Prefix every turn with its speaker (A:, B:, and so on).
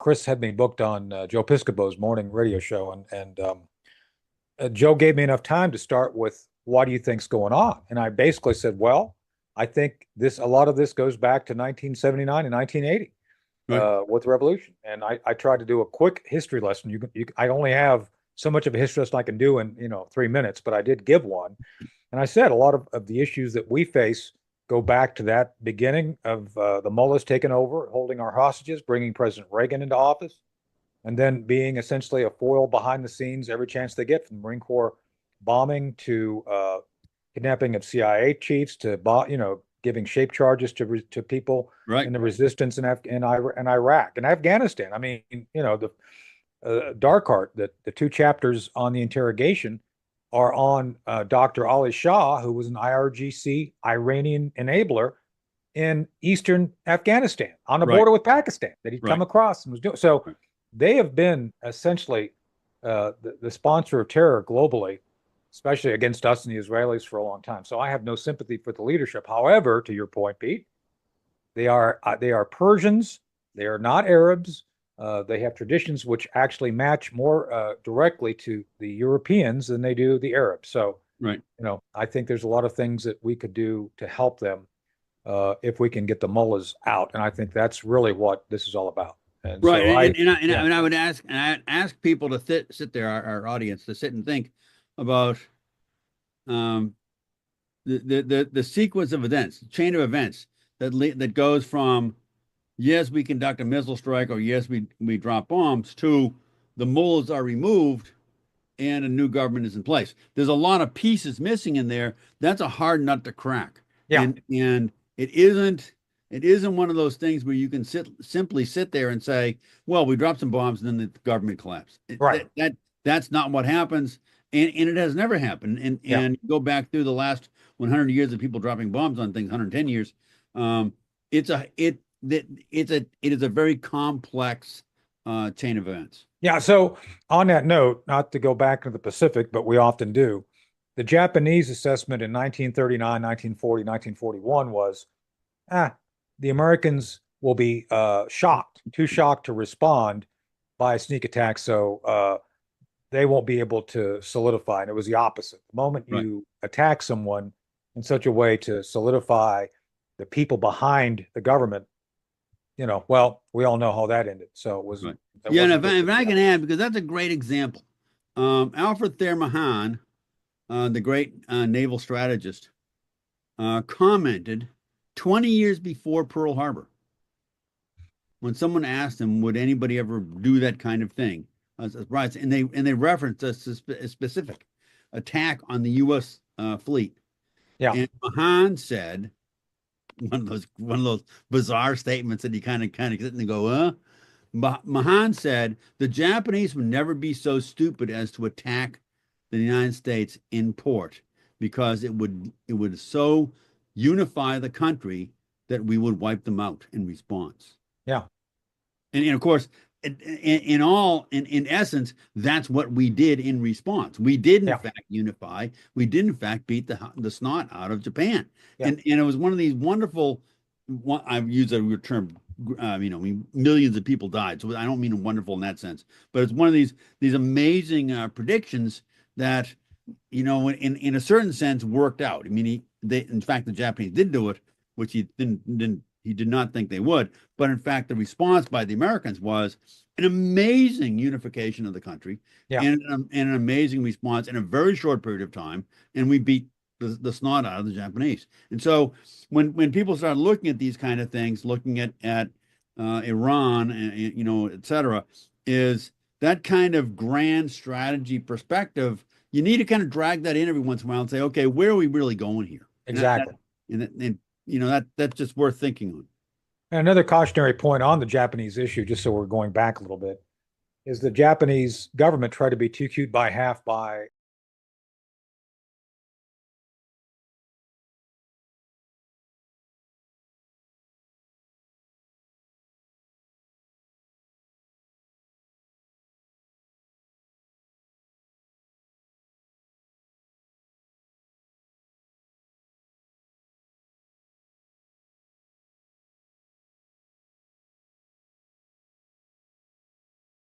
A: Chris had me booked on Joe Piscopo's morning radio show, Joe gave me enough time to start with, what do you think's going on? And I basically said, well, I think a lot of this goes back to 1979 and 1980
B: Right.
A: with the revolution. And I tried to do a quick history lesson. I only have so much of a history lesson I can do in 3 minutes, but I did give one. And I said a lot of the issues that we face go back to that beginning of the mullahs taking over, holding our hostages, bringing President Reagan into office, and then being essentially a foil behind the scenes every chance they get, from the Marine Corps bombing to kidnapping of CIA chiefs to giving shape charges to people
B: Right.
A: in the resistance in Iraq and Afghanistan. I mean, the Dark Heart, the two chapters on the interrogation are on Dr. Ali Shah, who was an IRGC Iranian enabler in eastern Afghanistan on the
B: Right.
A: border with Pakistan that he'd come
B: Right.
A: across and was doing. So
B: Right.
A: they have been essentially the sponsor of terror globally, especially against us and the Israelis, for a long time. So I have no sympathy for the leadership. However, to your point, Pete, they are Persians. They are not Arabs. They have traditions which actually match more directly to the Europeans than they do the Arabs. So,
B: Right.
A: I think there's a lot of things that we could do to help them if we can get the mullahs out. And I think that's really what this is all about. And
B: Right.
A: so
B: And I would ask people to sit there, our audience, to sit and think about um, the sequence of events, the chain of events that goes from, yes, we conduct a missile strike, or yes, we drop bombs, to the mullahs are removed and a new government is in place. There's a lot of pieces missing in there. That's a hard nut to crack.
A: yeah,
B: And it isn't one of those things where you can simply sit there and say, well, we dropped some bombs and then the government collapsed.
A: right.
B: That's not what happens. And it has never happened.
A: Yeah.
B: And go back through the last 100 years of people dropping bombs on things, 110 years. It is a very complex chain of events.
A: Yeah. So on that note, not to go back to the Pacific, but we often do, the Japanese assessment in 1939, 1940, 1941 was, ah, the Americans will be too shocked to respond by a sneak attack. So they won't be able to solidify. And it was the opposite. The moment
B: Right.
A: you attack someone in such a way to solidify the people behind the government, well, we all know how that ended. So it was,
B: Right.
A: it
B: Yeah, and
A: wasn't
B: if I can add, because that's a great example. Alfred Thayer Mahan, the great naval strategist, commented 20 years before Pearl Harbor, when someone asked him, would anybody ever do that kind of thing? Right, and they referenced a specific attack on the U.S. Fleet.
A: Yeah.
B: And Mahan said, one of those bizarre statements that he kind of sit and go, huh? Mahan said the Japanese would never be so stupid as to attack the United States in port, because it would so unify the country that we would wipe them out in response.
A: Yeah.
B: And of course, in essence, that's what we did in response. We did in fact unify. We did in fact beat the snot out of Japan.
A: Yeah.
B: And it was one of these wonderful. I've used a term. Millions of people died, so I don't mean wonderful in that sense. But it's one of these amazing predictions that, in a certain sense, worked out. I mean, in fact, the Japanese did do it, which he did not think they would. But in fact, the response by the Americans was an amazing unification of the country, and an amazing response in a very short period of time. And we beat the snot out of the Japanese. And so when people start looking at these kind of things, looking at Iran, and et cetera, is that kind of grand strategy perspective. You need to kind of drag that in every once in a while and say, okay, where are we really going here?
A: Exactly.
B: That's just worth thinking on.
A: And another cautionary point on the Japanese issue, just so we're going back a little bit, is the Japanese government tried to be too cute by half by